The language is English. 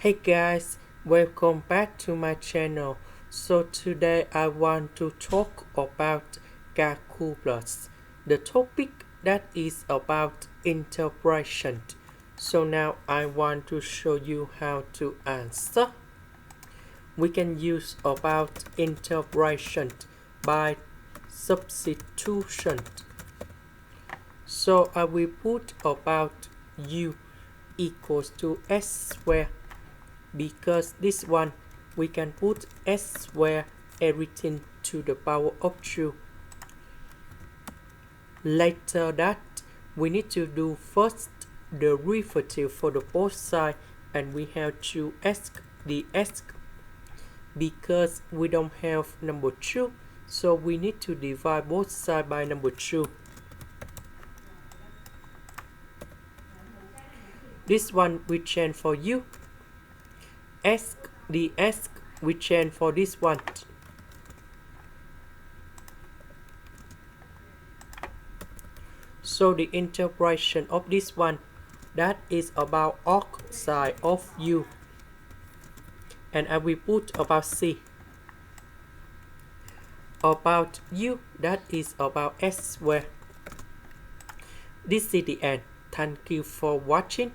Hey guys, welcome back to my channel. So today I want to talk about calculus, the topic that is about integration. So now I want to show you how to answer. We can use about integration by substitution. So I will put about u equals to s squared, because this one we can put s squared everything to the power of 2. Later that we need to do first the derivative for the both side, and we have to ask the s because we don't have number 2, so we need to divide both sides by number 2. This one we change for u. Ask the ask we change for this one. So the integration of this one, that is about arc side of u, and I will put about c. About u, that is about s squared. This is the end. Thank you for watching.